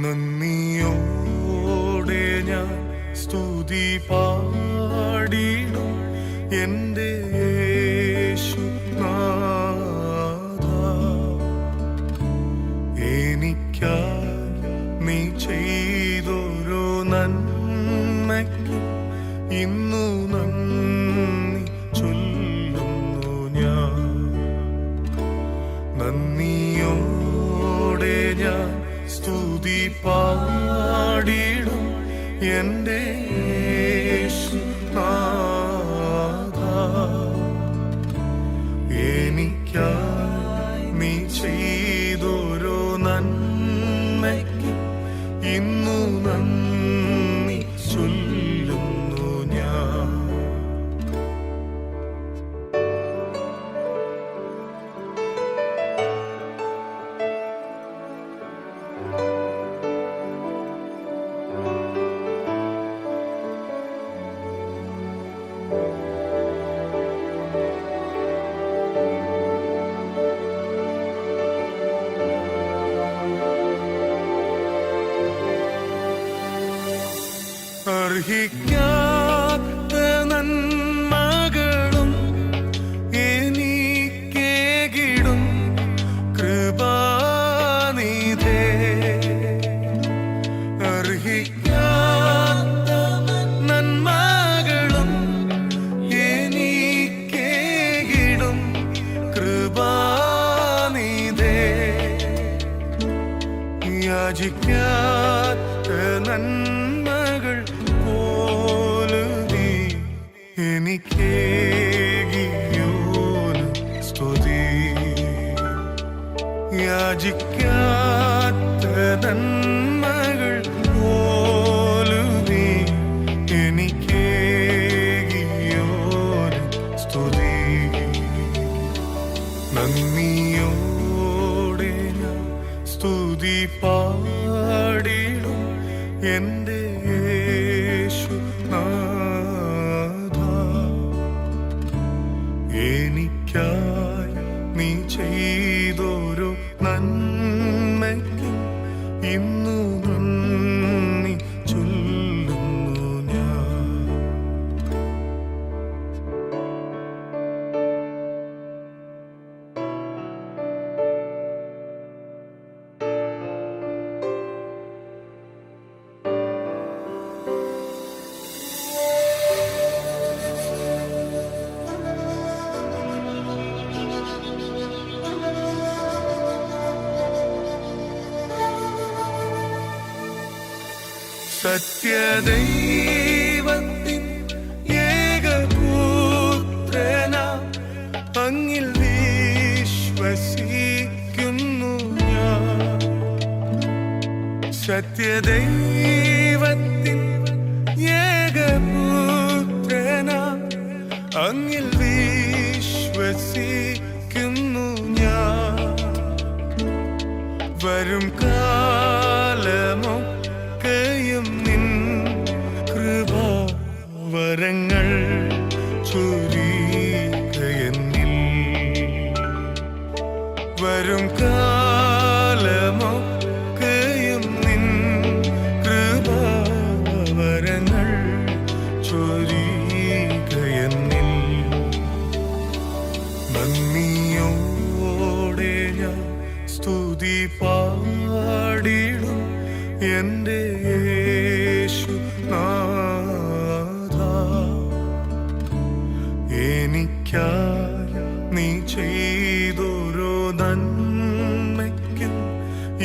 നന്ദിയോടെ ഞാൻ സ്തുതി പാടിടും എൻ്റെ യേശുനാഥ. എനിക്കായി നീ ചെയ്തൊരു നന്മയ്ക്ക് ഇന്നു നന്ദി ചൊല്ലുന്നു ഞാൻ. നന്ദിയോടെ ഞാൻ സ്തുതി പാടിടും എൻ്റെ യേശുനാഥ. എനിക്കായി നീ ചെയ്തൊരു നന്മയ്ക്ക് ഇന്നു നന്ദി ചൊല്ലുന്നു ഞാൻ. അർഹിക്കാത്ത നന്മകളും എനിക്കേകിടും കൃപാനിധേ. അർഹിക്കാത്ത നന്മകളും എനിക്കേകിടും കൃപാനിധേ. യാചിക്കാത്ത നന്മകൾ എനിക്കേകിയോന് സ്തുതി. യാചിക്കാത്ത നന്മകൾ പോലുമീ എനിക്കേകിയോന് സ്തുതി. നന്ദിയോടെ ഞാൻ സ്തുതി പാടിടും എൻ്റെ യേശുനാഥ. എനിക്കായി നീ ചെയ്തൊരു നന്മയ്ക്ക് ഇന്നു നന്ദി ചൊല്ലുന്നു ഞാൻ. സത്യദൈവത്തിൻ ഏകപുത്രനാം അങ്ങിൽ വിശ്വസിക്കുന്നു ഞാൻ. സത്യദൈവത്തിൻ ഏകപുത്രനാം അങ്ങിൽ വിശ്വസിക്കുന്നു ഞാൻ. വരും കാലമൊക്കെയും നിൻ കൃപാവരങ്ങൾ ചൊരിയുകയെന്നിൽ. വരും കാലമൊക്കെയും നിൻ കൃപാവരങ്ങൾ ചൊരിയുകയെന്നിൽ. നന്ദിയോടെ ഞാൻ സ്തുതി പാടിടും എൻ്റെ യേശുനാഥ. എനിക്കായി നീ ചെയ്തൊരു നന്മയ്ക്ക്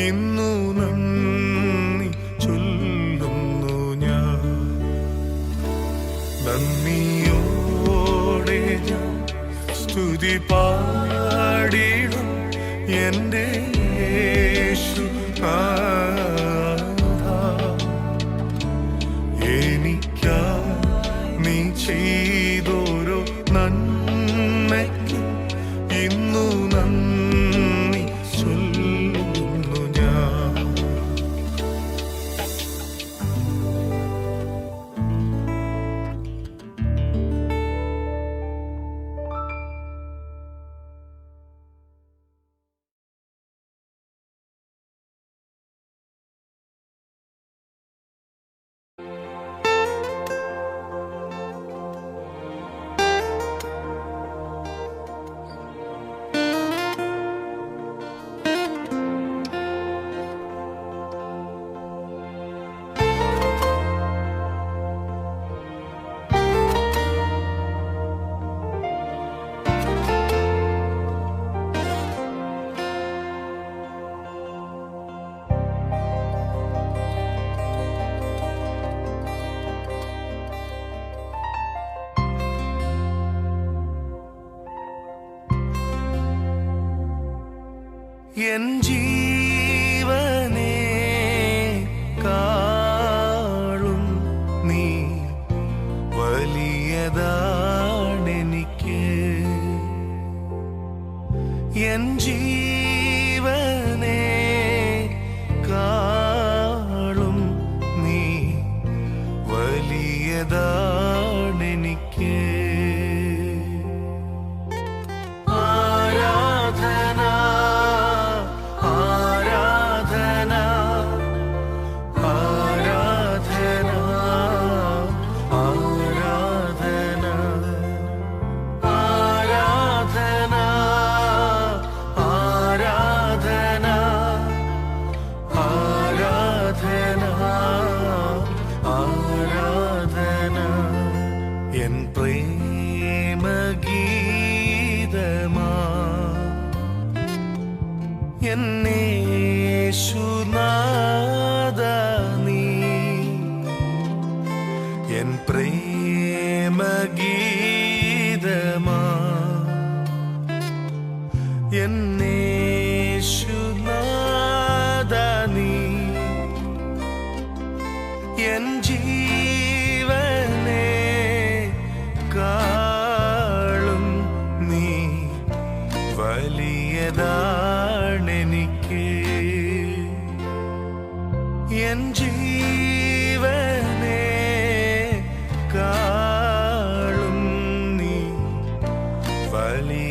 ഇന്നു നന്ദി ചൊല്ലുന്നു ഞാൻ. നന്ദിയോടെ ഞാൻ സ്തുതി പാടിടും എൻ്റെ യേശുനാഥ. എനിക്കായി നീ ചെയ്തൊരു നന്മയ്ക്ക് ഇന്നു നന്ദി ചൊല്ലുന്നു ഞാൻ. എൻ ജീവനെ കാളും നീ വലിയതാണെനിക്ക്. എൻ ജീവനെ കാളും നീ വലിയതാണെനിക്ക്. ആരാധന ആരാധന ആരാധന ആരാധന ആരാധന ആരാധന ആരാധന ആരാധന എൻ പ്രേമഗീതമാ എന്നേശുനാഥ നീ എൻ പ്രേമഗീതമാ എന്നേശുനാഥ നീ എൻ ജീവനെ കാളും നീ വലിയതാണെനിക്ക്. എൻ ജീവനെ കാളും നീ വലിയതാണെനിക്ക്.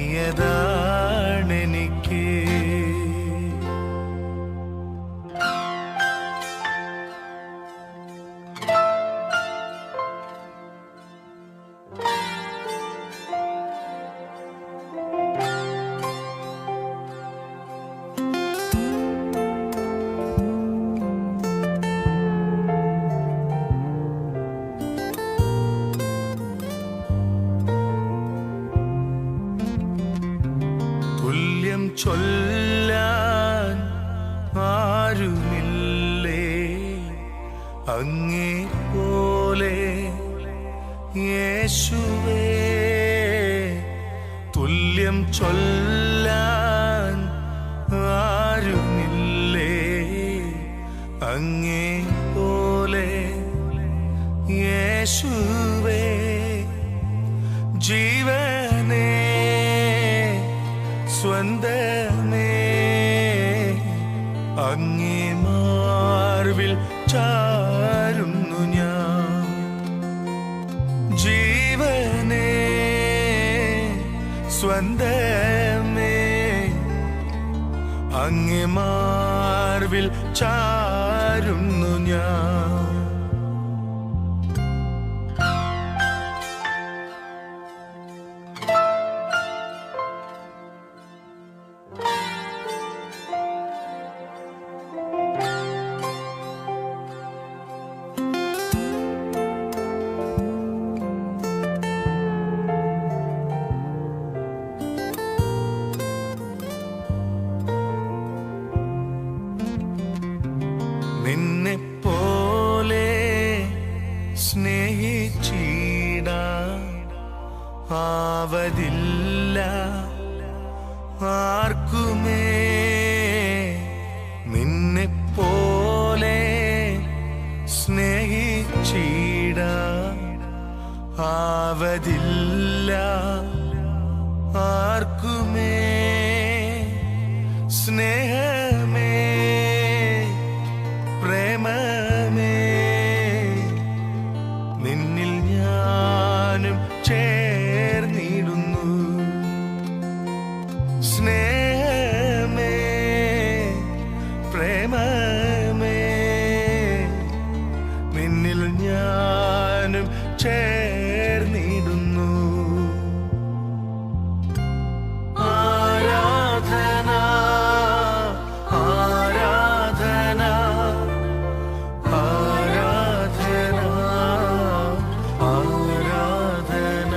തുല്യം ചൊല്ലാൻ ആരുമില്ലേ അങ്ങേ പോലെ യേശുവേ. തുല്യം ചൊല്ലാൻ ആരുമില്ലേ അങ്ങേ പോലെ യേശുവേ. ജീവനേ സ്വന്തമേ അങ്ങേ മാർവിൽ ചാരുന്നു ഞാൻ. ജീവനേ സ്വന്തമേ അങ്ങേ മാർവിൽ ചാരുന്നു ഞാൻ. നിന്നെ പോലെ സ്നേഹിച്ചിടാൻ ആവതില്ല ആർക്കുമേ. നിന്നെ പോലെ സ്നേഹിച്ചിടാൻ ആവതില്ല ആർക്കുമേ. സ്നേഹമേ പ്രേമമേ നിന്നിൽ ഞാനും ചേർന്നിടുന്നു. സ്നേഹമേ പ്രേമമേ നിന്നിൽ ഞാനും ചേർന്നിടുന്നു. ആരാധന ആരാധന ആരാധന ആരാധന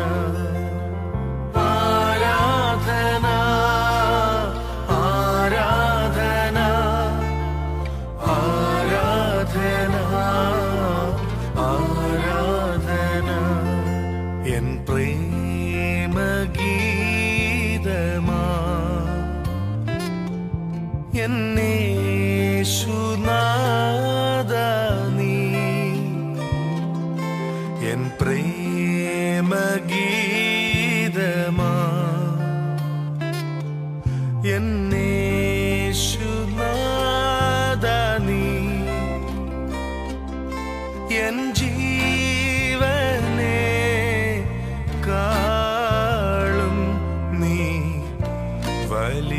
ആരാധന ആരാധന ആരാധന ആരാധന ప్రేమ గీతమా എന്നേശുനാഥനീ എൻ ജീവനെ കാളും നീ വലിയതാണെനിക്ക്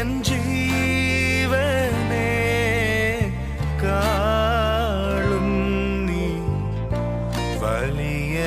എൻ ജീവനെ കാളും നീ വലിയതാണെനിക്ക്.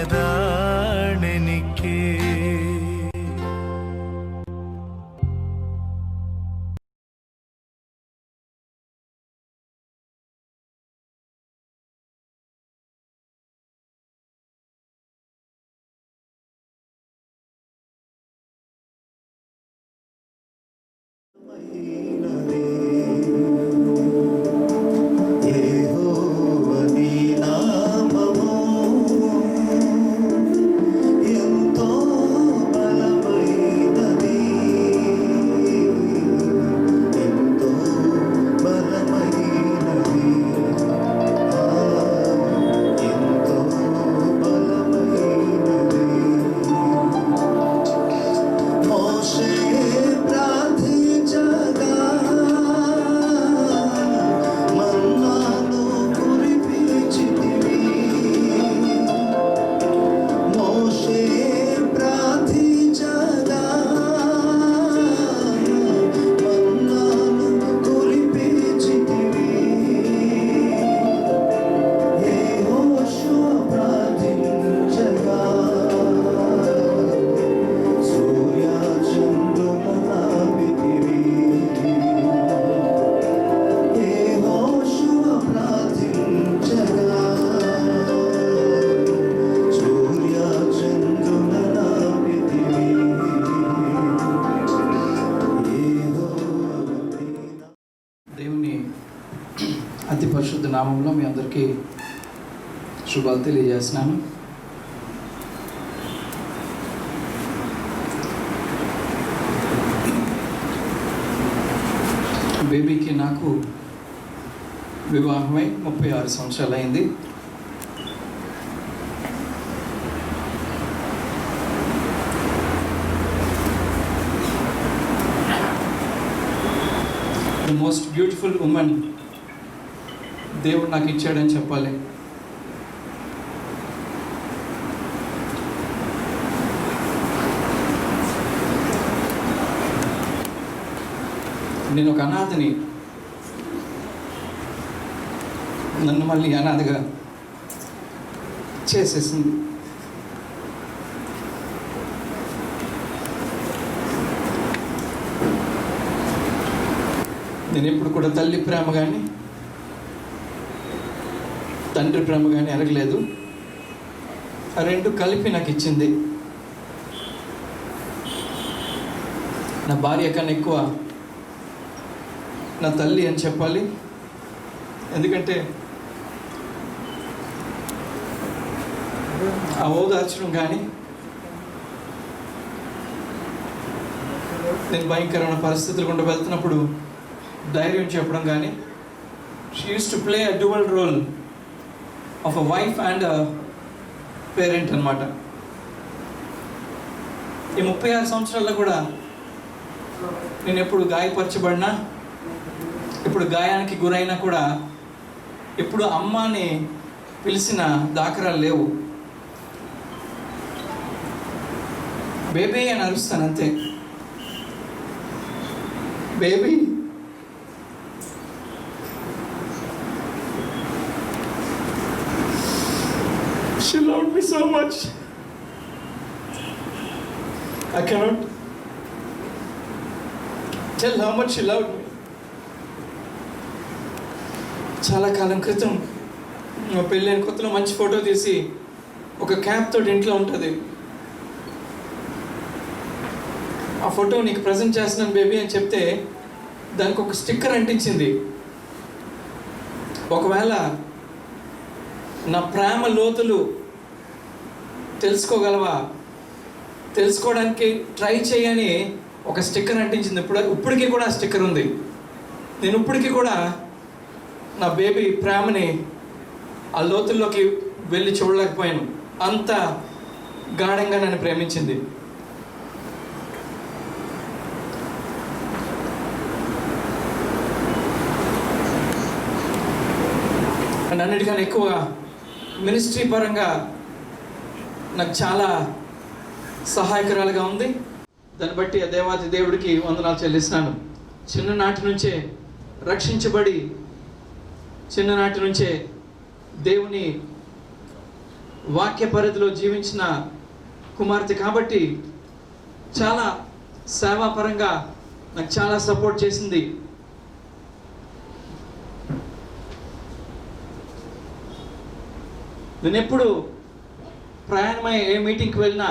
అతి పరిశుద్ధ నామంలో మీ అందరికీ శుభాలు తెలియజేస్తున్నాను. బేబీకి నాకు వివాహమై 36 సంవత్సరాలు అయింది. ద మోస్ట్ బ్యూటిఫుల్ ఉమెన్ దేవుడు నాకు ఇచ్చాడని చెప్పాలి. నేను ఒక అనాథని, నన్ను మళ్ళీ అనాథగా చేసేసింది. నేను ఎప్పుడు కూడా తల్లి ప్రేమ కానీ తండ్రి ప్రేమ కానీ ఎరగలేదు. ఆ రెండు కలిపి నాకు ఇచ్చింది. నా భార్య కన్నా ఎక్కువ నా తల్లి అని చెప్పాలి. ఎందుకంటే ఆ ఓదార్చడం కానీ, నేను భయంకరమైన పరిస్థితులు గుండా వెళ్తున్నప్పుడు ధైర్యం చెప్పడం కానీ, she use to play a dual role of a wife and a parent అనమాట. ఈ 36 సంవత్సరాల్లో కూడా నేను ఎప్పుడు గాయపరచబడినా, ఇప్పుడు గాయానికి గురైనా కూడా ఎప్పుడు అమ్మని పిలిచిన దాఖరాలు లేవు. బేబీ అని అరుస్తాను అంతే. Baby. She loved me so much. I cannot tell how much she loved me. చాలా కాలం క్రితం మా పెళ్ళైన కొత్తలో మంచి ఫోటో తీసి ఒక క్యాప్ తోటి ఇంట్లో ఉంటుంది. ఆ ఫోటో నీకు ప్రజెంట్ చేస్తున్నాను బేబీ అని చెప్తే దానికి ఒక స్టిక్కర్ అంటించింది. ఒకవేళ నా ప్రేమ లోతులు తెలుసుకోగలవా, తెలుసుకోవడానికి ట్రై చేయని ఒక స్టిక్కర్ అంటించింది. ఇప్పటికీ కూడా ఆ స్టిక్కర్ ఉంది. నేను ఇప్పటికీ కూడా నా బేబీ ప్రేమని ఆ లోతుల్లోకి వెళ్ళి చూడలేకపోయాను. అంత గాఢంగా నన్ను ప్రేమించింది. అండ్ అన్నిటికన్నా ఎక్కువగా మినిస్ట్రీ పరంగా నాకు చాలా సహాయకరాలుగా ఉంది. దాన్ని బట్టి ఆ దేవాది దేవుడికి వందనాలు చెల్లిస్తున్నాను. చిన్ననాటి నుంచే రక్షించబడి చిన్ననాటి నుంచే దేవుని వాక్య పరిధిలో జీవించిన కుమార్తె కాబట్టి చాలా సేవాపరంగా నాకు చాలా సపోర్ట్ చేసింది. నేను ఎప్పుడు ప్రయాణమై ఏ మీటింగ్కి వెళ్ళినా,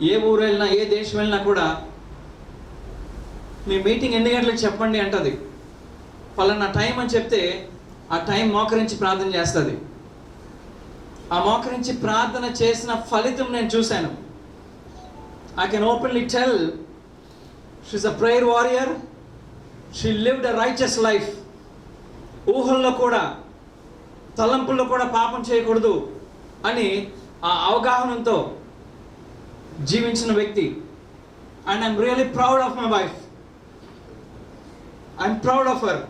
ఏ ఊరు వెళ్ళినా, ఏ దేశం వెళ్ళినా కూడా మీ మీటింగ్ ఎన్ని గంటలకు చెప్పండి అంటది. పలానా టైం అని చెప్తే ఆ టైం మోకరించి ప్రార్థన చేస్తుంది. ఆ మోకరించి ప్రార్థన చేసిన ఫలితం నేను చూశాను. I can openly tell she's a prayer warrior. She lived a righteous life. ఊహల్లో కూడా తలంపుల్లో కూడా పాపం చేయకూడదు అని ఆ అవగాహనతో జీవించిన వ్యక్తి. And I'm really proud of my wife. I'm proud of her.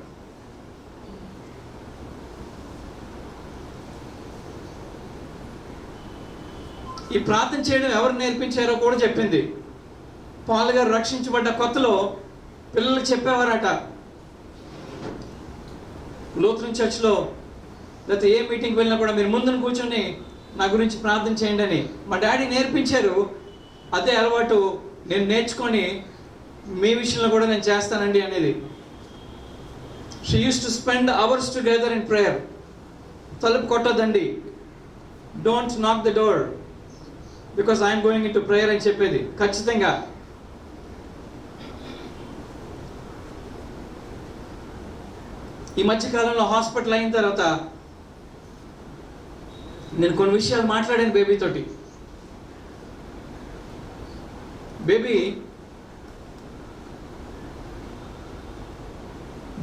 ఈ ప్రార్థన చేయడం ఎవరు నేర్పించారో కూడా చెప్పింది. పాల్ గారు రక్షించబడ్డ కొత్తలో పిల్లలకు చెప్పేవారట, లూథరన్ చర్చ్లో లేకపోతే ఏ మీటింగ్కి వెళ్ళినా కూడా మీరు ముందున కూర్చొని నా గురించి ప్రార్థన చేయండి అని మా డాడీ నేర్పించారు. అదే అలవాటు నేను నేర్చుకొని మీ విషయంలో కూడా నేను చేస్తానండి అనేది. She use to spend hours together in prayer. తలుపు కొట్టొద్దండి, don't knock the door because I'm going in to prayer అని చెప్పేది ఖచ్చితంగా. ఈ మధ్యకాలంలో హాస్పిటల్ అయిన తర్వాత నేను కొన్ని విషయాలు మాట్లాడాను బేబీ తోటి. బేబీ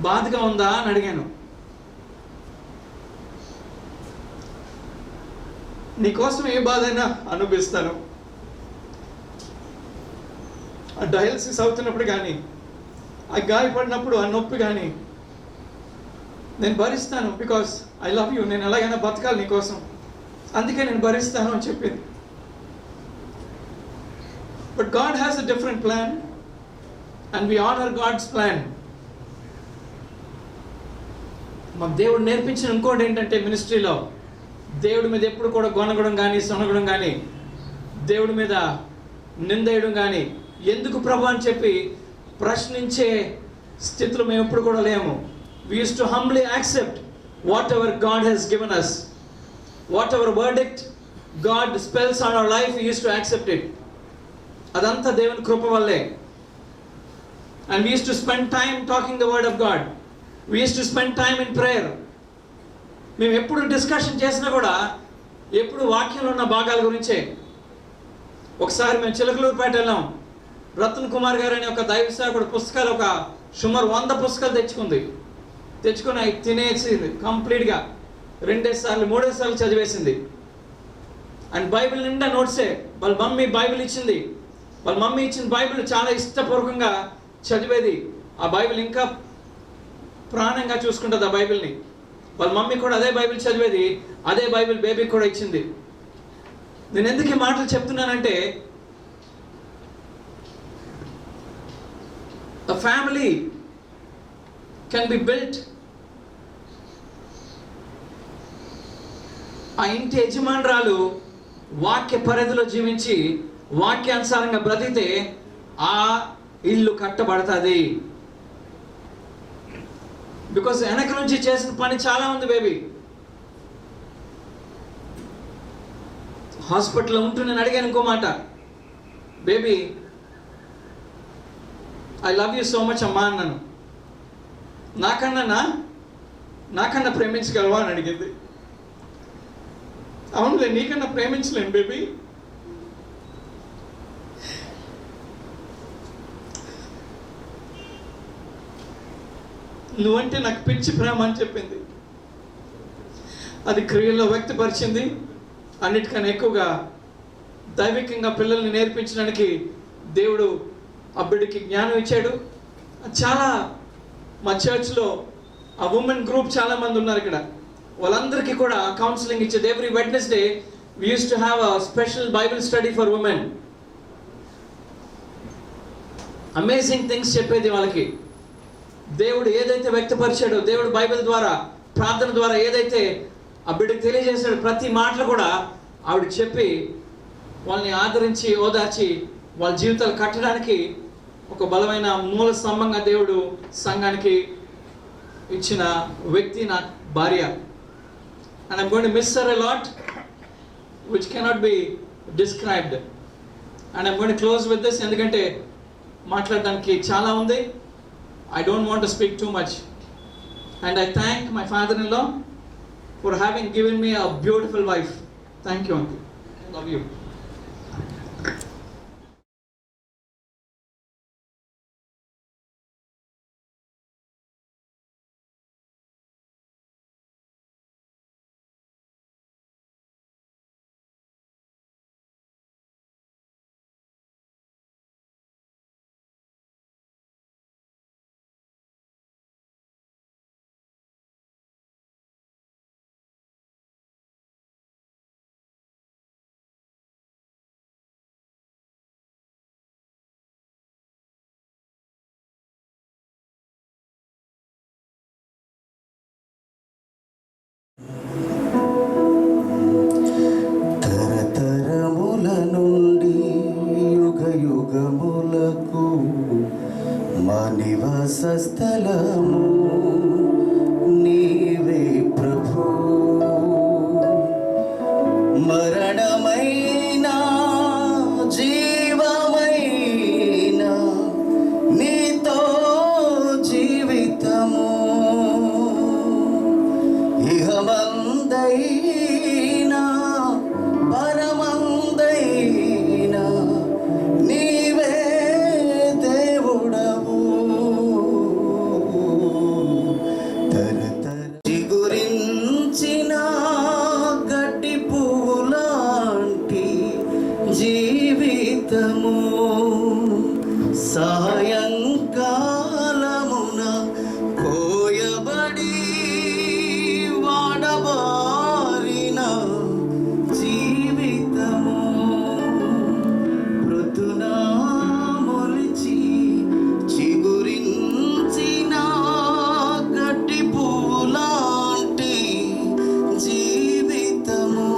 బాధగా ఉందా అని అడిగాను. నీకోసం ఏ బాధ అయినా అనుభవిస్తాను. ఆ డయాలసిస్ అవుతున్నప్పుడు కానీ, ఆ గాయపడినప్పుడు ఆ నొప్పి కానీ నేను భరిస్తాను. Because I love you. నేను ఎలాగైనా బతకాలి నీకోసం, అందుకే నేను భరిస్తాను అని చెప్పింది. But God has a different plan and we honour God's plan. మాకు దేవుడు నేర్పించిన ఇంకోటి ఏంటంటే, మినిస్ట్రీలో దేవుడి మీద ఎప్పుడు కూడా గొనగడం కానీ, సొనగడం కానీ, దేవుడి మీద నిందేయడం కానీ, ఎందుకు ప్రభు అని చెప్పి ప్రశ్నించే స్థితిలో మేము ఎప్పుడు కూడా లేము. We used to humbly accept whatever God has given us. Whatever verdict God spells on our life, we used to accept it. అదంతా దేవుని కృప వల్లే. And we used to spend time talking the word of God. We used to spend time in prayer. మేము ఎప్పుడు discussion చేసినా కూడా ఎప్పుడు వాక్యంలో ఉన్న భాగాల గురించే. ఒకసారి మేము చిలకలూరుపేట వెళ్ళాం. రతన్ కుమార్ గారు అనే ఒక దైవ సేవకుడు పుస్తకాలు ఒక సుమారు 100 పుస్తకాలు తెచ్చుకొని అవి తినేసింది కంప్లీట్గా. 2 సార్లు 3 సార్లు చదివేసింది. అండ్ బైబిల్ నిండా నోట్సే. వాళ్ళ మమ్మీ బైబిల్ ఇచ్చింది. వాళ్ళ మమ్మీ ఇచ్చిన బైబిల్ చాలా ఇష్టపూర్వకంగా చదివేది. ఆ బైబిల్ ఇంకా ప్రాణంగా చూసుకుంటుంది ఆ బైబిల్ని. వాళ్ళ మమ్మీ కూడా అదే బైబిల్ చదివేది. అదే బైబిల్ బేబీకి కూడా ఇచ్చింది. నేను ఎందుకు ఈ మాటలు చెప్తున్నానంటే, a family can be built. ఆ ఇంటి యజమానురాలు వాక్య పరిధిలో జీవించి వాక్యానుసారంగా బ్రతికితే ఆ ఇల్లు కట్టబడుతుంది. బికాస్ వెనక నుంచి చేసిన పని చాలా ఉంది బేబీ. హాస్పిటల్లో ఉంటూ నేను అడిగాను ఇంకో మాట, baby I love you so much అమ్మా అన్నాను. నాకన్నా ప్రేమించగలవా అని అడిగింది. అవునులే, నీకన్నా ప్రేమించలేను బేబీ. నువ్వంటే నాకు పిచ్చి ప్రేమ అని చెప్పింది. అది క్రియల్లో వ్యక్తపరిచింది. అన్నిటికన్నా ఎక్కువగా దైవికంగా పిల్లల్ని నేర్పించడానికి దేవుడు ఆ బిడ్డకి జ్ఞానం ఇచ్చాడు. చాలా మా చర్చ్లో ఆ ఉమెన్ గ్రూప్ చాలామంది ఉన్నారు ఇక్కడ. వాళ్ళందరికీ కూడా కౌన్సిలింగ్ ఇచ్చేది. Every Wednesday we used to have a special Bible study for women. Amazing things చెప్పేది వాళ్ళకి. దేవుడు ఏదైతే వ్యక్తపరిచాడో, దేవుడు బైబిల్ ద్వారా, ప్రార్థన ద్వారా ఏదైతే ఆ బిడ్డకు తెలియజేశాడో ప్రతి మాటలు కూడా ఆవిడ చెప్పి వాళ్ళని ఆదరించి ఓదార్చి వాళ్ళ జీవితాలు కట్టడానికి ఒక బలమైన మూల స్తంభంగా దేవుడు సంఘానికి ఇచ్చిన వ్యక్తి నా భార్య. And I'm going to miss her a lot, which cannot be described. And I'm going to close with this, ఎందుకంటే మాట్లాడడానికి చాలా ఉంది. I don't want to speak too much. And I thank my father-in-law for having given me a beautiful wife. Thank you, uncle. I love you. తరతరముల నుండి యుగ యుగములకు మా నివాస స్థలము నీవే ప్రభు. మరణమైన జీవమైన నీతో జీవితము ఇహమందైనా పరమందైనా నీవే దేవుడవు. తరతర చిగురించిన గడ్డి పువ్వులాంటి జీవితము సాయంకాలమున కోయబడి వాడబారిన జీవితము మృదునా మొలిచి చిగురించిన గడ్డి పువ్వులాంటి జీవితము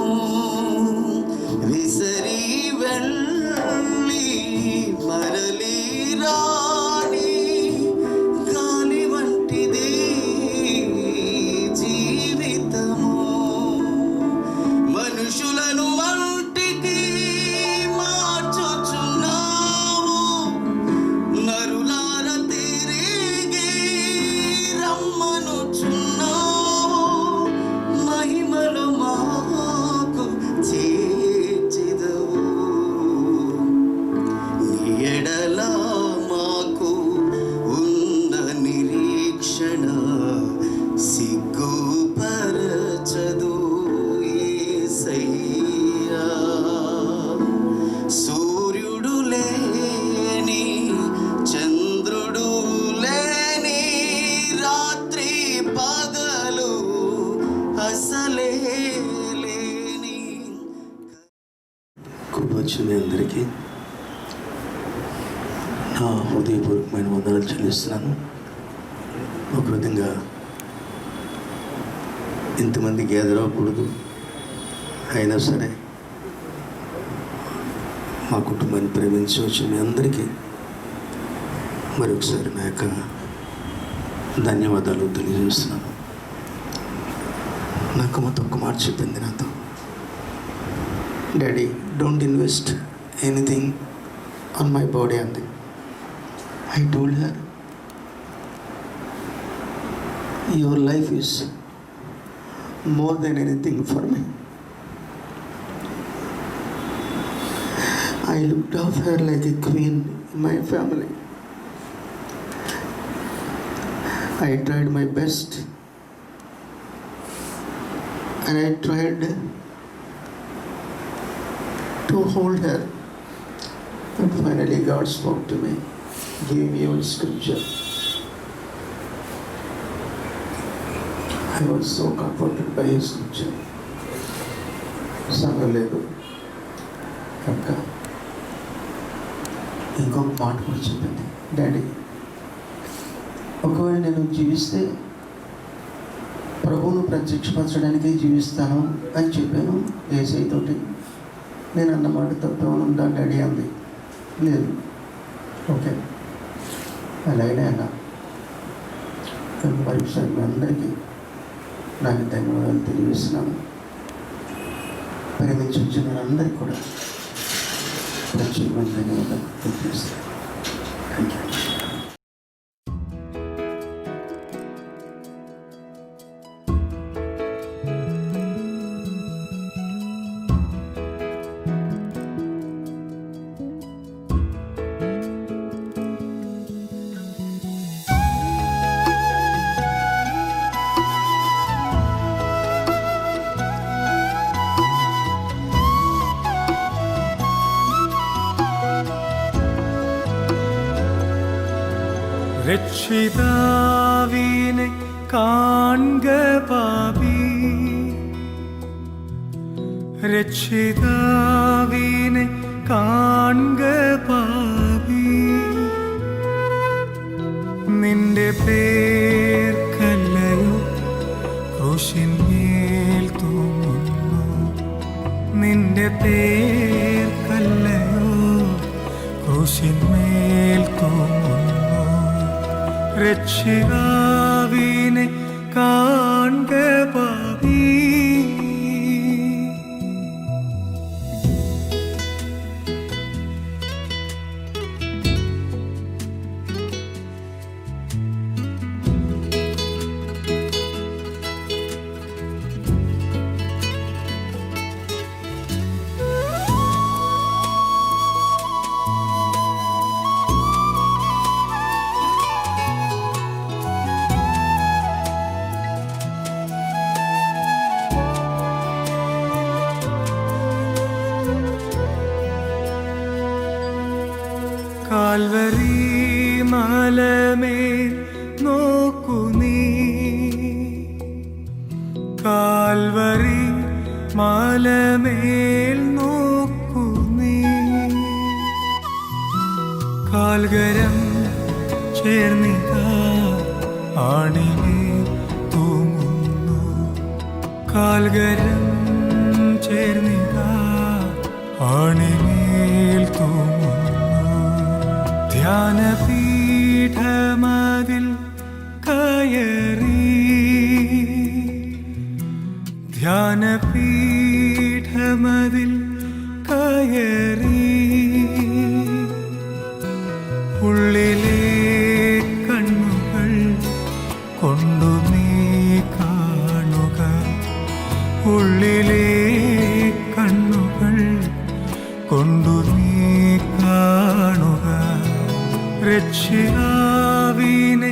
విసరి వెళ్ళి మరలి రాని గాలి వంటిది జీవితము. మనుషులను వంటికి మార్చుచున్నావు, నరులార తిరిగి రమ్మనుచున్నావు, మహిమలు మాకు చేర్చెదవు. నీ ఎడల మాకు ఉన్న నిరీక్షణ సిగ్గుపరచదు యేసయ్యా. సూర్యుడు లేని చంద్రుడు లేని రాత్రి పగలు అసలే లేని కూర్చొని మీ అందరికీ నా హృదయపూర్వకమైన వందనాలు చెల్లిస్తున్నాను. ఒక విధంగా ఇంతమంది గ్యాదర్ అవ్వకూడదు, అయినా సరే మా కుటుంబాన్ని ప్రేమించవచ్చు మీ అందరికీ మరొకసారి నా యొక్క ధన్యవాదాలు తెలియజేస్తున్నాను. నాకు మొత్తం ఒక మాట చెప్పింది నాతో, daddy don't invest anything on my body అంది. I told her, your life is more than anything for me. I looked after her like a queen in my family. I tried my best. and I tried to hold her. But finally God spoke to me, gave me one scripture. I was so comforted by his scripture. సంగలేదు కనుక ఇంకొక మాట కూడా చెప్పింది, daddy ఒకవేళ నేను జీవిస్తే ప్రభువును ప్రత్యక్షపరచడానికి జీవిస్తాను అని చెప్పాను యేసయ్యతోటి. నేను అన్నమాట తప్పేమని ఉందా డాడీ అంది. లేదు, ఓకే అలాగనే అన్నా. మరొకసారి మీ అందరికీ నాకు ధన్యవాదాలు తెలియజేస్తున్నాను. ప్రేమించి వచ్చిన అందరికీ కూడా ప్రత్యేకమైన ధన్యవాదాలు తెలియజేస్తాను. Thank you. രക്ഷിതാവിനെ കാൺക പാപി, രക്ഷിതാവിനെ കാൺക പാപി, നിന്റെ പേർക്കല്ലയോ ക്രൂശിന്മേൽ തൂങ്ങുന്നു, നിന്റെ പേർക്കല്ലയോ ക്രൂശിന്മേൽ തൂങ്ങുന്നു. രക്ഷിതാവിനെ കാൺക പാപി. കാൽവരി മലമേൽ നോക്കു നീ, കാൽവരി മലമേൽ നോക്കു നീ, കാൽകരം ചേർന്നിതാ ആണിമേൽ തൂങ്ങുന്നു, കാൽകരം ചേർന്നിതാ ആണിമേൽ തൂങ്ങുന്നു. ധ്യാനപീഠമതിൽ കയറി, ധ്യാനപീഠമതിൽ കയറി, ഉള്ളിലെ കണ്ണുകൾ കൊണ്ടു നീ കാണുക, ഉള്ളിലെ കണ്ണുകൾ കൊണ്ടു നീ കാണുക. രക്ഷിതാവിനെ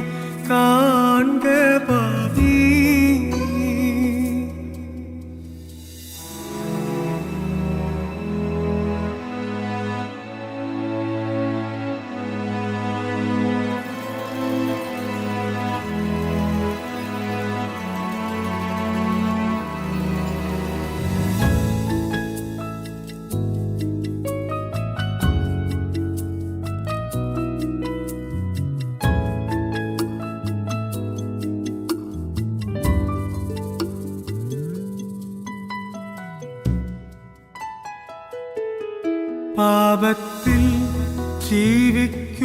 കാൺക പാപി. പാപത്തിൽ ജീവിക്കുന്നവനെ,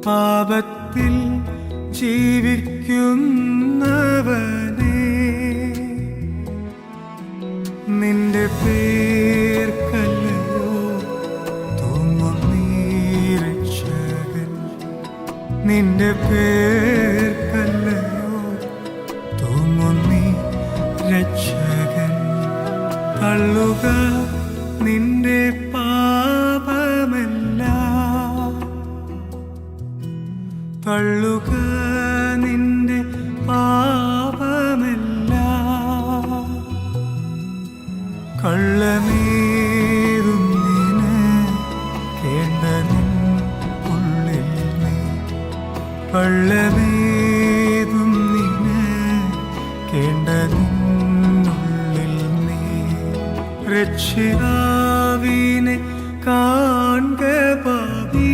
പാപത്തിൽ ജീവിക്കുന്നവനെ, നിന്റെ പേർക്കല്ലയോ തൂങ്ങുന്നീ രക്ഷകൻ, നിന്റെ പേർക്കല്ലയോ തൂങ്ങുന്നീ രക്ഷകൻ. തള്ളുക നിന്റെ പാപമെല്ലാം, തള്ളുക നിന്റെ രക്ഷിതാവിനെ കാൺക പാപി.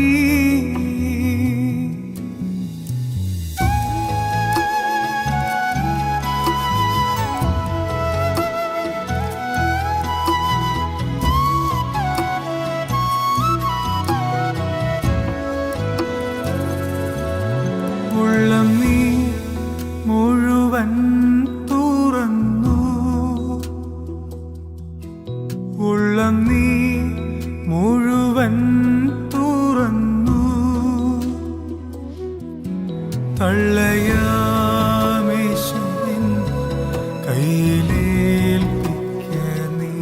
ഉള്ളം നീ മുഴുവൻ തുറന്നു, ഉള്ളം നീ മുഴുവൻ തുറന്നു, തള്ളയാമേശുവിൻ കയ്യിലേൽപ്പിക്ക നീ,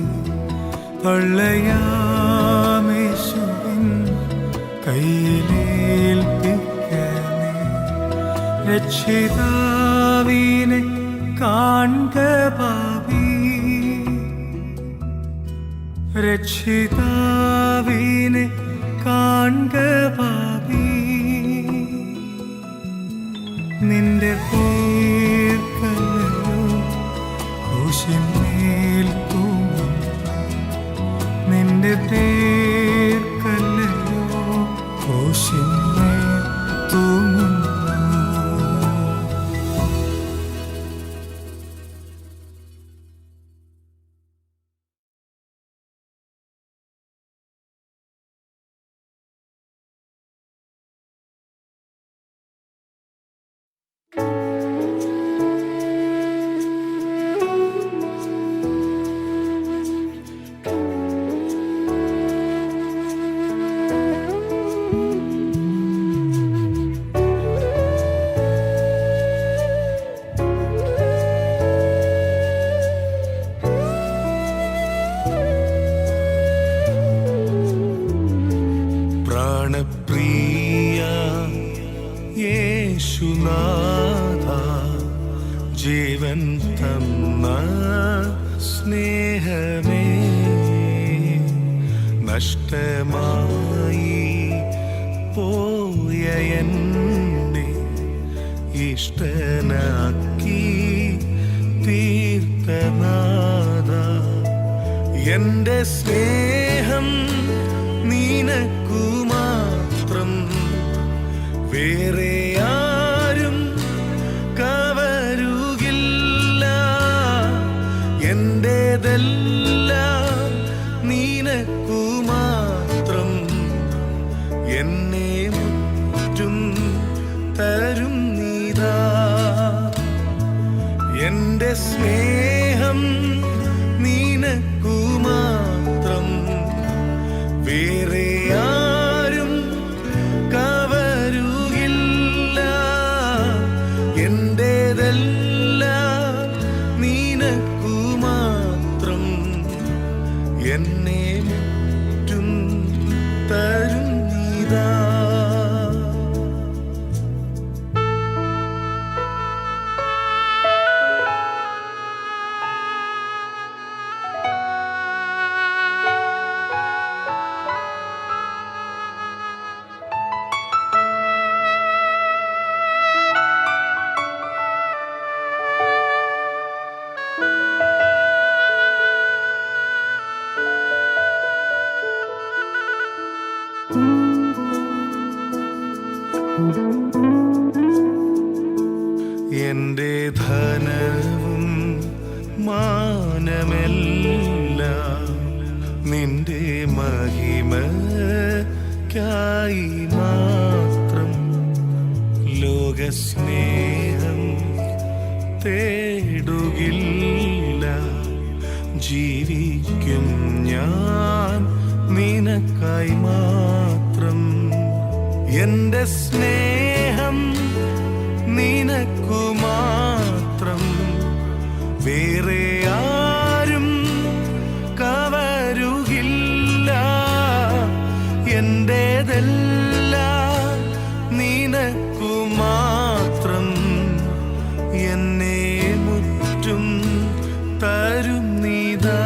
തള്ളയാമേശുവിൻ കയ്യിലേൽപ്പിക്ക നീ. രക്ഷിതാവിനെ കാൺക പാപി, രക്ഷിതാവിനെ കാൺക പാപി. നിന്റെ പേർക്കല്ലോ ക്രൂശിന്മേൽ തൂങ്ങും, നിന്റെ പേർക്കല്ലോ ക്രൂശിന്മേൽ തൂങ്ങും. പ്രാണപ്രിയ യേശുനാഥ, ജീവൻ തന്ന സ്നേഹമേ, നഷ്ടമായി പോയ എന്നെ ഇഷ്ടനാക്കി തീർത്തനാഥ. എന്റെ സ്നേഹം നിനക്കു മാത്രം, വേറെ ആരും കവരുകില്ല. എന്റേതെല്ലാം നിനക്കു മാത്രം, എന്നെ മുറ്റും തരും നീതാ. എന്റെ സ്നേഹം നിനക്കു മാത്രം, വേറെ ആരും കവരുകില്ല. എന്റേതെല്ലാം നിനക്കു മാത്രം, എന്നെ മുറ്റും തരും നീതാ. എന്റെ ധനവും മാനമെല്ലാം നിന്റെ മഹിമയ്ക്കായി മാത്രം. ലോകസ്നേഹം തേടുകില്ല, ജീവിക്കും ഞാൻ നിനക്കായി മാത്രം. എന്റെ സ്നേഹം നിനക്കു മാത്രം, വേറെ ആരും കവരുകില്ല. എന്റേതെല്ലാം നിനക്കു മാത്രം, എന്നെ മുറ്റും തരും നീതാ.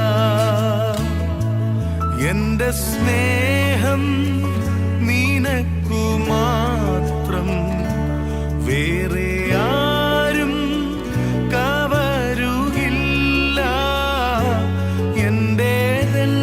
എന്റെ സ്നേഹം നിനക്കു മാത്രം, വേറെ ആരും കവരുകില്ല. എന്റേതെല്ലാം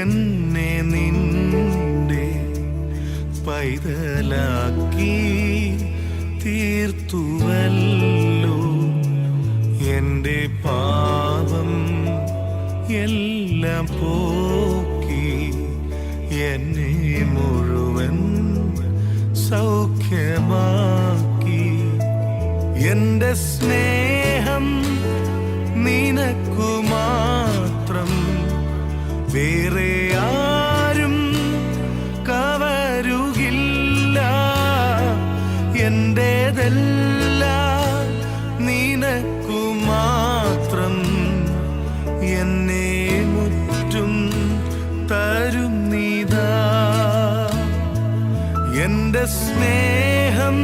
എന്നെ നിന്റെ പൈതലാക്കി തീർത്തുവല്ലോ. എൻ്റെ പാപം എല്ലാം പോക്കി എന്നെ മുഴുവൻ സൗഖ്യമാക്കി. എൻ്റെ സ്നേഹം നിനക്കു മാത്രം, വേറെ ആരും കവരുകില്ല. എന്റേതെല്ലാം നിനക്കു മാത്രം, എന്നെ മുറ്റും തരുന്നിതാ. എന്റെ സ്നേഹം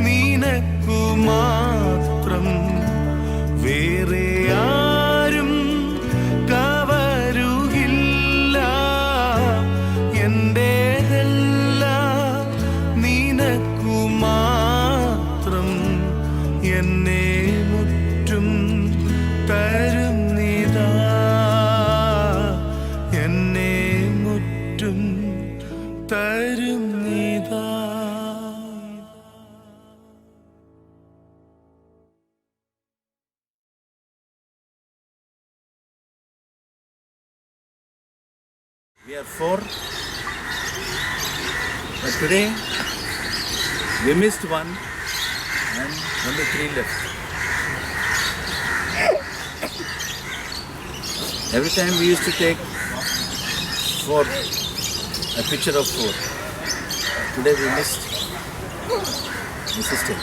നിനക്കു മാത്രം, വേറെ ആരും കവരുകില്ല. എന്റേതെല്ലാം നിനക്കു മാത്രം, എന്നെ മുറ്റും തരുന്നിതാ. എന്നെ മുറ്റും തരുന്നിതാ. We are 4, but today we missed one and only 3 left. Every time we used to take 4, a picture of 4. Today we missed the system.